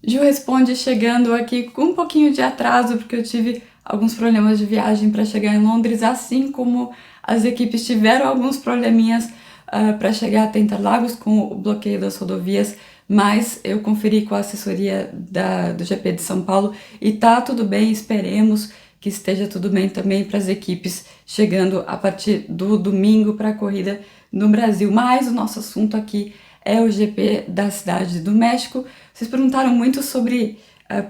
Ju responde chegando aqui com um pouquinho de atraso, porque eu tive alguns problemas de viagem para chegar em Londres, assim como as equipes tiveram alguns probleminhas para chegar até Interlagos com o bloqueio das rodovias, mas eu conferi com a assessoria do GP de São Paulo e tá tudo bem, esperemos que esteja tudo bem também para as equipes chegando a partir do domingo para a corrida no Brasil. Mas o nosso assunto aqui é o GP da Cidade do México. Vocês perguntaram muito sobre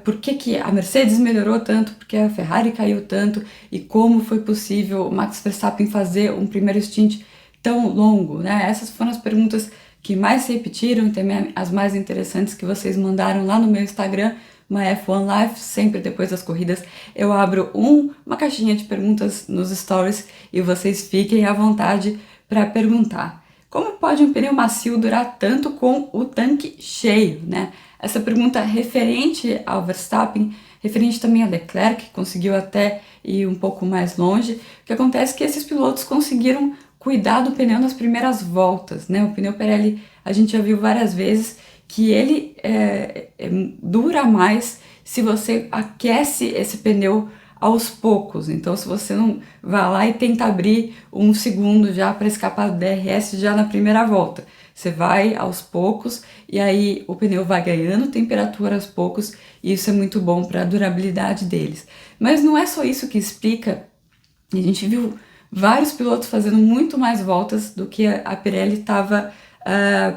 por que a Mercedes melhorou tanto, porque a Ferrari caiu tanto e como foi possível o Max Verstappen fazer um primeiro stint tão longo, né? Essas foram as perguntas que mais se repetiram e também as mais interessantes que vocês mandaram lá no meu Instagram, uma F1 Live, sempre depois das corridas eu abro uma caixinha de perguntas nos stories e vocês fiquem à vontade para perguntar. Como pode um pneu macio durar tanto com o tanque cheio, né? Essa pergunta referente ao Verstappen, referente também a Leclerc, que conseguiu até ir um pouco mais longe. O que acontece é que esses pilotos conseguiram cuidar do pneu nas primeiras voltas, né? O pneu Pirelli, a gente já viu várias vezes que ele dura mais se você aquece esse pneu aos poucos. Então, se você não vai lá e tenta abrir um segundo já para escapar do DRS já na primeira volta, você vai aos poucos e aí o pneu vai ganhando temperatura aos poucos e isso é muito bom para a durabilidade deles. Mas não é só isso que explica. A gente viu vários pilotos fazendo muito mais voltas do que a Pirelli estava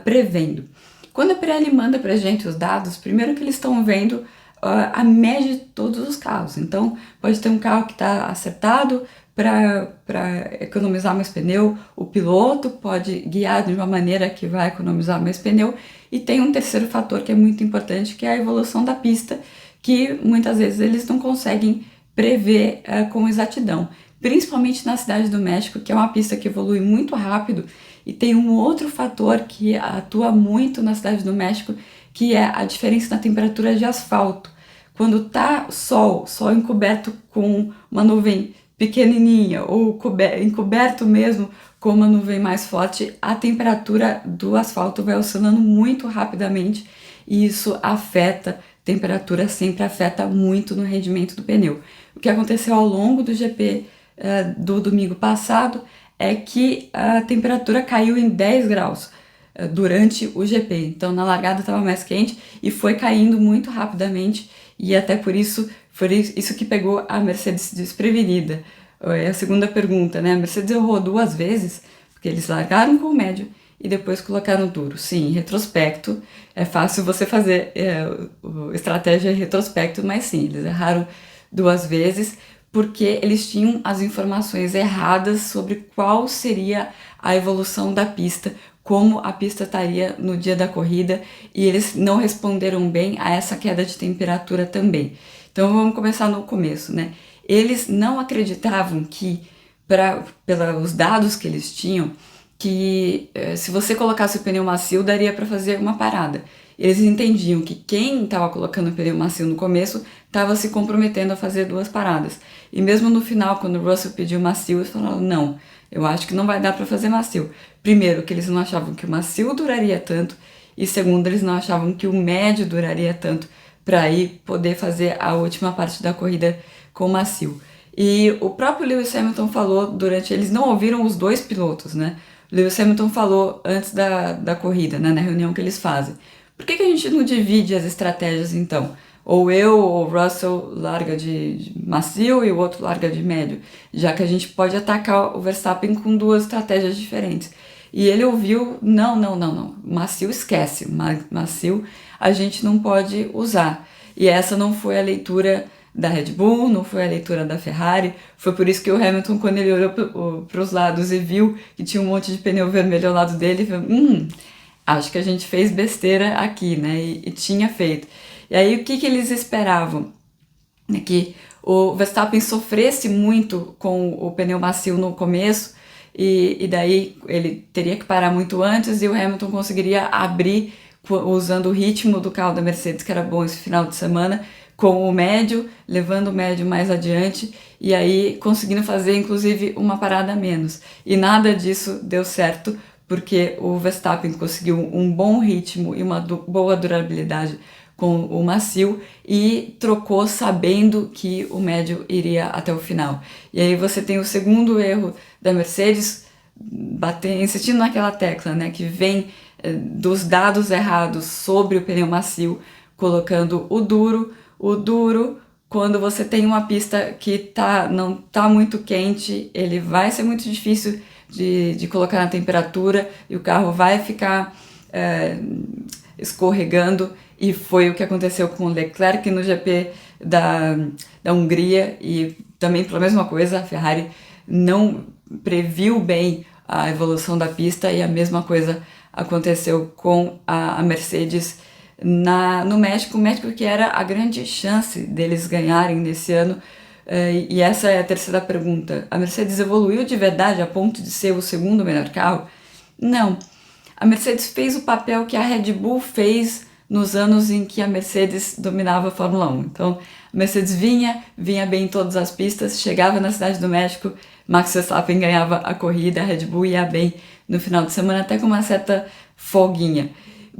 prevendo. Quando a Pirelli manda para a gente os dados, primeiro que eles estão vendo a média de todos os carros. Então, pode ter um carro que está acertado para economizar mais pneu, o piloto pode guiar de uma maneira que vai economizar mais pneu, e tem um terceiro fator que é muito importante, que é a evolução da pista, que muitas vezes eles não conseguem prever com exatidão. Principalmente na Cidade do México, que é uma pista que evolui muito rápido, e tem um outro fator que atua muito na Cidade do México, que é a diferença na temperatura de asfalto. Quando tá sol encoberto com uma nuvem pequenininha ou encoberto mesmo com uma nuvem mais forte, a temperatura do asfalto vai oscilando muito rapidamente e isso afeta, temperatura sempre afeta muito no rendimento do pneu. O que aconteceu ao longo do GP do domingo passado é que a temperatura caiu em 10 graus durante o GP. Então na largada estava mais quente e foi caindo muito rapidamente e até por isso foi isso que pegou a Mercedes desprevenida. É a segunda pergunta, né? A Mercedes errou 2 vezes porque eles largaram com o médio e depois colocaram duro. Sim, em retrospecto é fácil você fazer estratégia em retrospecto, mas sim, eles erraram 2 vezes porque eles tinham as informações erradas sobre qual seria a evolução da pista, como a pista estaria no dia da corrida, e eles não responderam bem a essa queda de temperatura também. Então vamos começar no começo, né? Eles não acreditavam que, pelos dados que eles tinham, que se você colocasse o pneu macio daria para fazer uma parada. Eles entendiam que quem estava colocando o pneu macio no começo estava se comprometendo a fazer 2 paradas. E mesmo no final, quando o Russell pediu macio, eles falaram, não, eu acho que não vai dar para fazer macio. Primeiro, que eles não achavam que o macio duraria tanto, e segundo, eles não achavam que o médio duraria tanto para aí poder fazer a última parte da corrida com macio. E o próprio Lewis Hamilton falou eles não ouviram os 2 pilotos, né? O Lewis Hamilton falou antes da corrida, né, na reunião que eles fazem. Por que a gente não divide as estratégias então? Ou o Russell larga de macio e o outro larga de médio, já que a gente pode atacar o Verstappen com 2 estratégias diferentes. E ele ouviu, não, macio esquece, macio a gente não pode usar. E essa não foi a leitura da Red Bull, não foi a leitura da Ferrari, foi por isso que o Hamilton, quando ele olhou para os lados e viu que tinha um monte de pneu vermelho ao lado dele, falou, acho que a gente fez besteira aqui, né? E tinha feito. E aí o que eles esperavam? É que o Verstappen sofresse muito com o pneu macio no começo e daí ele teria que parar muito antes e o Hamilton conseguiria abrir usando o ritmo do carro da Mercedes, que era bom esse final de semana, com o médio, levando o médio mais adiante e aí conseguindo fazer inclusive uma parada a menos. E nada disso deu certo, porque o Verstappen conseguiu um bom ritmo e uma boa durabilidade com o macio e trocou sabendo que o médio iria até o final. E aí você tem o segundo erro da Mercedes, insistindo naquela tecla, né, que vem dos dados errados sobre o pneu macio, colocando o duro, quando você tem uma pista que não tá muito quente, ele vai ser muito difícil de colocar na temperatura e o carro vai ficar escorregando, e foi o que aconteceu com o Leclerc no GP da Hungria, e também pela mesma coisa a Ferrari não previu bem a evolução da pista, e a mesma coisa aconteceu com a Mercedes no México. O México que era a grande chance deles ganharem nesse ano. E essa é a terceira pergunta. A Mercedes evoluiu de verdade a ponto de ser o segundo melhor carro? Não. A Mercedes fez o papel que a Red Bull fez nos anos em que a Mercedes dominava a Fórmula 1. Então, a Mercedes vinha bem em todas as pistas, chegava na Cidade do México, Max Verstappen ganhava a corrida, a Red Bull ia bem no final de semana, até com uma certa folguinha.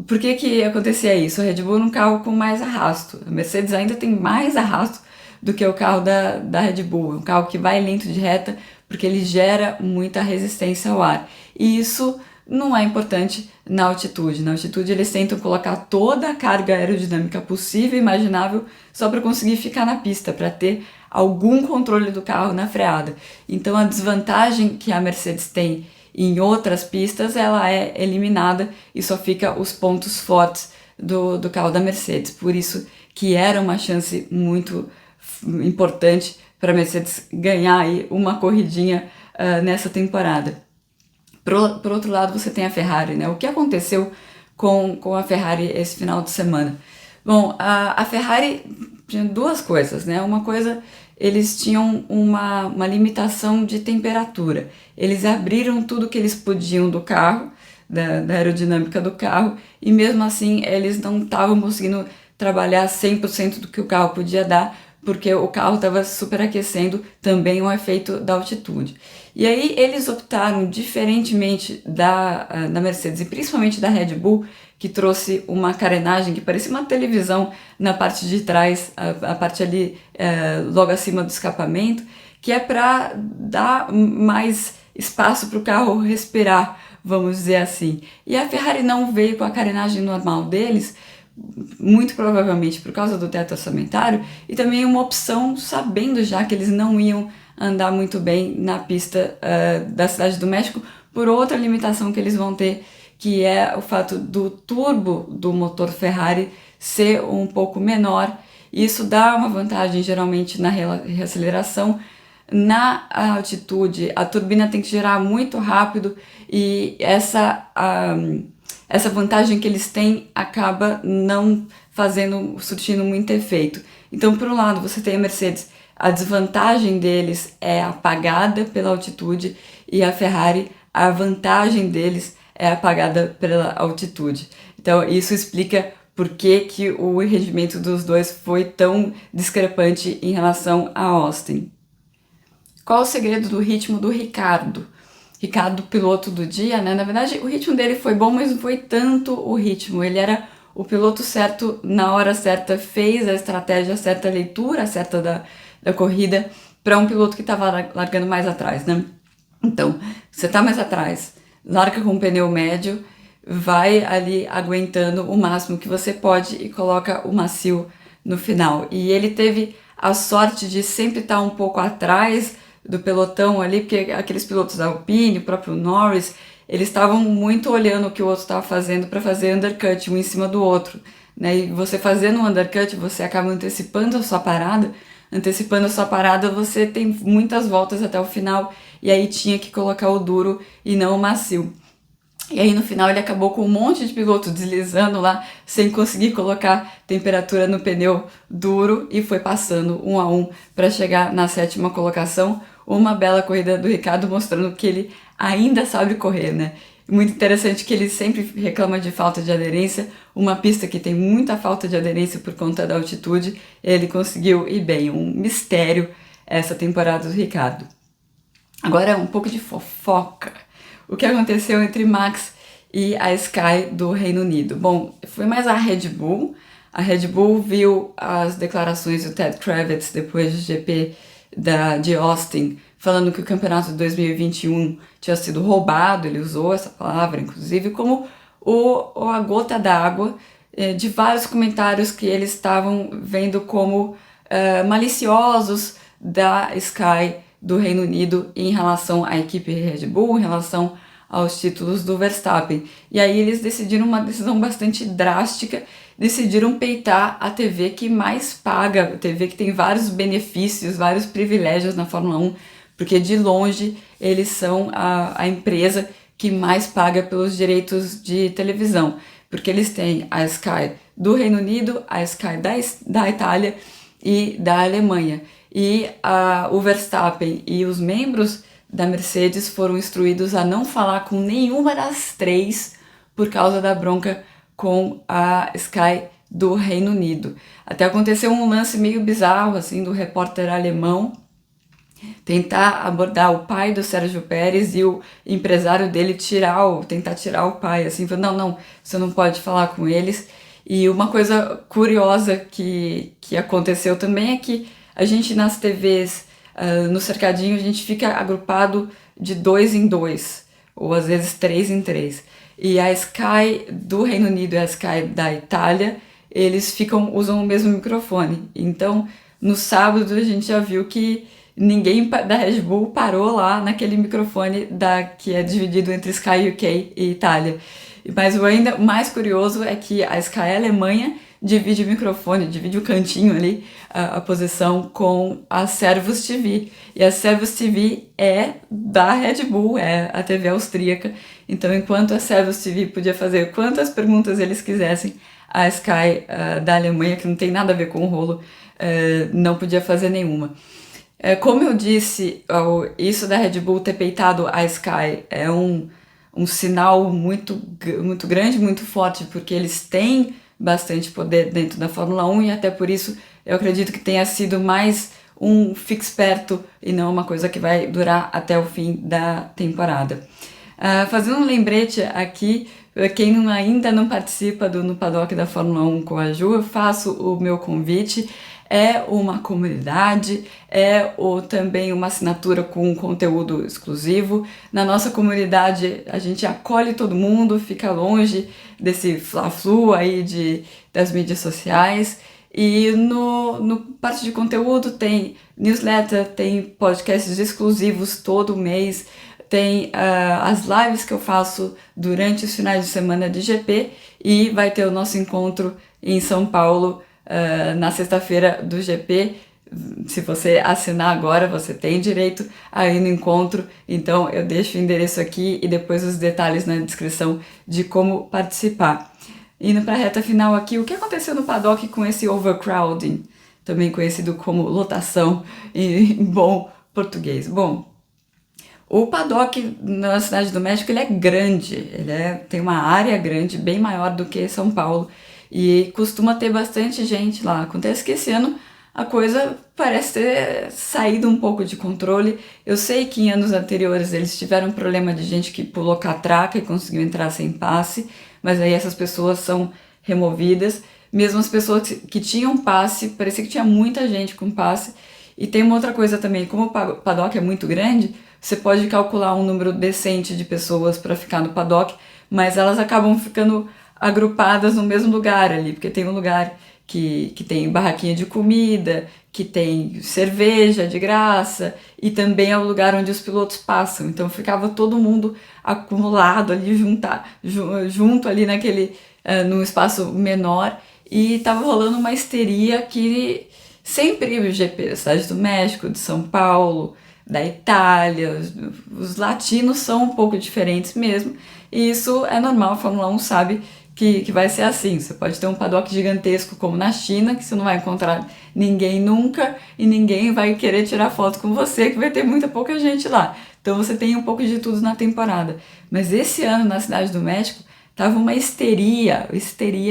Por que acontecia isso? A Red Bull era um carro com mais arrasto. A Mercedes ainda tem mais arrasto do que o carro da Red Bull. É um carro que vai lento de reta porque ele gera muita resistência ao ar. E isso não é importante na altitude. Na altitude eles tentam colocar toda a carga aerodinâmica possível e imaginável só para conseguir ficar na pista, para ter algum controle do carro na freada. Então a desvantagem que a Mercedes tem em outras pistas, ela é eliminada e só fica os pontos fortes do carro da Mercedes. Por isso que era uma chance muito importante para a Mercedes ganhar aí uma corridinha nessa temporada. Por outro lado, você tem a Ferrari, né? O que aconteceu com a Ferrari esse final de semana? Bom, a Ferrari tinha duas coisas, né? Uma coisa, eles tinham uma limitação de temperatura. Eles abriram tudo que eles podiam do carro, da aerodinâmica do carro, e mesmo assim eles não estavam conseguindo trabalhar 100% do que o carro podia dar, porque o carro estava superaquecendo, também um efeito da altitude. E aí eles optaram, diferentemente da Mercedes e principalmente da Red Bull, que trouxe uma carenagem que parecia uma televisão na parte de trás, a parte ali logo acima do escapamento, que é para dar mais espaço para o carro respirar, vamos dizer assim. E a Ferrari não veio com a carenagem normal deles, muito provavelmente por causa do teto orçamentário, e também uma opção sabendo já que eles não iam andar muito bem na pista da Cidade do México, por outra limitação que eles vão ter, que é o fato do turbo do motor Ferrari ser um pouco menor. Isso dá uma vantagem geralmente na reaceleração. Na altitude, a turbina tem que girar muito rápido, e essa vantagem que eles têm acaba não surtindo muito efeito. Então, por um lado, você tem a Mercedes, a desvantagem deles é apagada pela altitude, e a Ferrari, a vantagem deles é apagada pela altitude. Então, isso explica por que o rendimento dos dois foi tão discrepante em relação a Austin. Qual o segredo do ritmo do Ricardo? Ricardo, piloto do dia, né? Na verdade, o ritmo dele foi bom, mas não foi tanto o ritmo. Ele era o piloto certo na hora certa, fez a estratégia certa, a leitura certa da corrida para um piloto que estava largando mais atrás, né? Então, você está mais atrás, larga com um pneu médio, vai ali aguentando o máximo que você pode e coloca o macio no final. E ele teve a sorte de sempre estar um pouco atrás do pelotão ali, porque aqueles pilotos da Alpine, o próprio Norris, eles estavam muito olhando o que o outro estava fazendo para fazer undercut um em cima do outro, né? E você fazendo um undercut, você acaba antecipando a sua parada. Antecipando a sua parada, você tem muitas voltas até o final, e aí tinha que colocar o duro e não o macio. E aí no final ele acabou com um monte de piloto deslizando lá, sem conseguir colocar temperatura no pneu duro, e foi passando um a um para chegar na 7ª colocação. Uma bela corrida do Ricardo, mostrando que ele ainda sabe correr, né? Muito interessante que ele sempre reclama de falta de aderência, uma pista que tem muita falta de aderência por conta da altitude, ele conseguiu ir bem. Um mistério essa temporada do Ricardo. Agora um pouco de fofoca. O que aconteceu entre Max e a Sky do Reino Unido? Bom, foi mais a Red Bull A Red Bull viu as declarações do Ted Kravitz depois do GP de Austin, falando que o campeonato de 2021 tinha sido roubado, ele usou essa palavra, inclusive, como a gota d'água de vários comentários que eles estavam vendo como maliciosos da Sky do Reino Unido em relação à equipe Red Bull, em relação aos títulos do Verstappen. E aí eles decidiram uma decisão bastante drástica, decidiram peitar a TV que mais paga, a TV que tem vários benefícios, vários privilégios na Fórmula 1, porque de longe eles são a empresa que mais paga pelos direitos de televisão, porque eles têm a Sky do Reino Unido, a Sky da Itália e da Alemanha. E o Verstappen e os membros da Mercedes foram instruídos a não falar com nenhuma das três por causa da bronca com a Sky do Reino Unido. Até aconteceu um lance meio bizarro, assim, do repórter alemão tentar abordar o pai do Sérgio Pérez e o empresário dele tentar tirar o pai, assim, falando, não, você não pode falar com eles. E uma coisa curiosa que aconteceu também é que a gente nas TVs, no cercadinho, a gente fica agrupado de 2 em 2, ou às vezes 3 em 3. E a Sky do Reino Unido e a Sky da Itália, eles usam o mesmo microfone. Então, no sábado a gente já viu que ninguém da Red Bull parou lá naquele microfone que é dividido entre Sky UK e Itália. Mas o ainda mais curioso é que a Sky Alemanha divide o microfone, divide o cantinho ali, a posição com a Servus TV. E a Servus TV é da Red Bull, é a TV austríaca. Então, enquanto a Servus TV podia fazer quantas perguntas eles quisessem, a Sky da Alemanha, que não tem nada a ver com o rolo, não podia fazer nenhuma. Como eu disse, isso da Red Bull ter peitado a Sky é um sinal muito, muito grande, muito forte, porque eles têm bastante poder dentro da Fórmula 1 e até por isso eu acredito que tenha sido mais um fique esperto e não uma coisa que vai durar até o fim da temporada. Fazendo um lembrete aqui, quem ainda não participa no Paddock da Fórmula 1 com a Ju, eu faço o meu convite. É uma comunidade, também uma assinatura com conteúdo exclusivo. Na nossa comunidade a gente acolhe todo mundo, fica longe desse fla-flu aí das mídias sociais. E no parte de conteúdo tem newsletter, tem podcasts exclusivos todo mês, tem as lives que eu faço durante os finais de semana de GP e vai ter o nosso encontro em São Paulo na sexta-feira do GP. Se você assinar agora, você tem direito a ir no encontro. Então eu deixo o endereço aqui e depois os detalhes na descrição de como participar. Indo para a reta final aqui, o que aconteceu no paddock com esse overcrowding, também conhecido como lotação em bom português? Bom, o paddock na Cidade do México ele é grande, tem uma área grande, bem maior do que São Paulo, e costuma ter bastante gente lá. Acontece que esse ano a coisa parece ter saído um pouco de controle. Eu sei que em anos anteriores eles tiveram problema de gente que pulou catraca e conseguiu entrar sem passe, mas aí essas pessoas são removidas. Mesmo as pessoas que tinham passe, parecia que tinha muita gente com passe. E tem uma outra coisa também, como o paddock é muito grande, você pode calcular um número decente de pessoas para ficar no paddock, mas elas acabam ficando agrupadas no mesmo lugar ali, porque tem um lugar que tem barraquinha de comida, que tem cerveja de graça, e também é o lugar onde os pilotos passam. Então ficava todo mundo acumulado ali, junto ali num espaço menor, e tava rolando uma histeria que sempre o GP da Cidade do México, de São Paulo, da Itália, os latinos são um pouco diferentes mesmo, e isso é normal, a Fórmula 1 sabe que vai ser assim. Você pode ter um paddock gigantesco como na China, que você não vai encontrar ninguém nunca e ninguém vai querer tirar foto com você, que vai ter pouca gente lá. Então você tem um pouco de tudo na temporada. Mas esse ano na Cidade do México tava uma histeria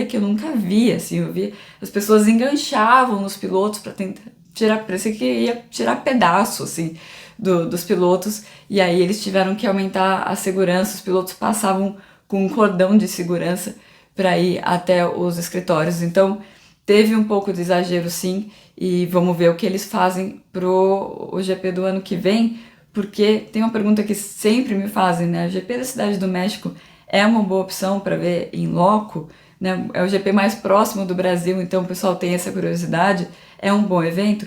que eu nunca vi, assim, eu vi as pessoas enganchavam nos pilotos para tentar tirar, parecia que ia tirar pedaço, assim, dos pilotos, e aí eles tiveram que aumentar a segurança, os pilotos passavam com um cordão de segurança para ir até os escritórios. Então teve um pouco de exagero sim, e vamos ver o que eles fazem pro o GP do ano que vem, porque tem uma pergunta que sempre me fazem, né? O GP da Cidade do México é uma boa opção para ver em loco, né? É o GP mais próximo do Brasil, então o pessoal tem essa curiosidade, é um bom evento.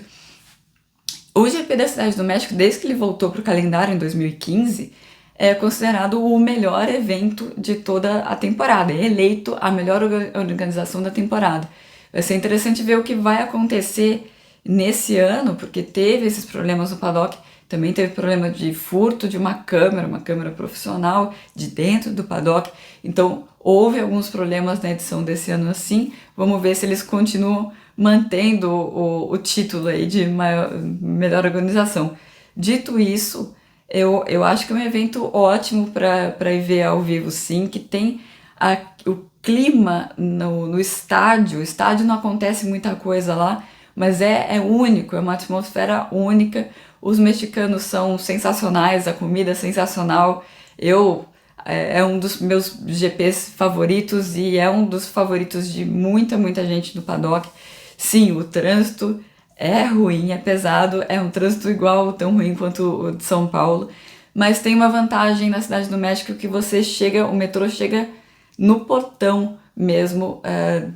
O GP da Cidade do México, desde que ele voltou para o calendário em 2015, é considerado o melhor evento de toda a temporada, é eleito a melhor organização da temporada. Vai ser interessante ver o que vai acontecer nesse ano, porque teve esses problemas no paddock, também teve problema de furto de uma câmera profissional de dentro do paddock, então houve alguns problemas na edição desse ano assim, vamos ver se eles continuam mantendo o título aí de melhor organização. Dito isso, eu acho que é um evento ótimo para ir ver ao vivo, sim, que tem o clima no estádio. O estádio não acontece muita coisa lá, mas é único, é uma atmosfera única. Os mexicanos são sensacionais, a comida é sensacional. É um dos meus GPs favoritos e é um dos favoritos de muita gente no paddock. Sim, o trânsito é ruim, é pesado, é um trânsito igual, tão ruim quanto o de São Paulo, mas tem uma vantagem na Cidade do México que o metrô chega no portão mesmo,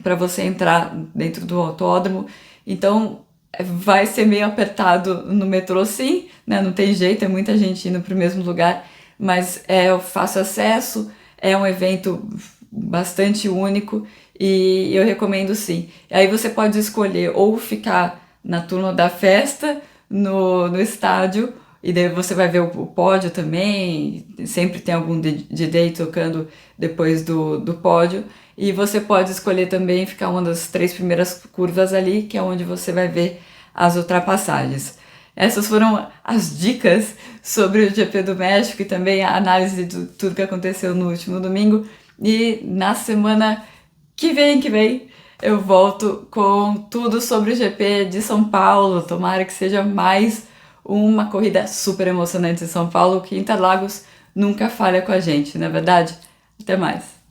para você entrar dentro do autódromo, então vai ser meio apertado no metrô sim, né? Não tem jeito, é muita gente indo para o mesmo lugar, mas é fácil acesso, é um evento bastante único e eu recomendo sim. Aí você pode escolher ou ficar na turma da festa no estádio, e daí você vai ver o pódio também, sempre tem algum DJ tocando depois do pódio, e você pode escolher também ficar uma das 3 primeiras curvas ali, que é onde você vai ver as ultrapassagens. Essas foram as dicas sobre o GP do México e também a análise de tudo que aconteceu no último domingo. E na semana que vem, eu volto com tudo sobre o GP de São Paulo. Tomara que seja mais uma corrida super emocionante em São Paulo, que Interlagos nunca falha com a gente, não é verdade? Até mais!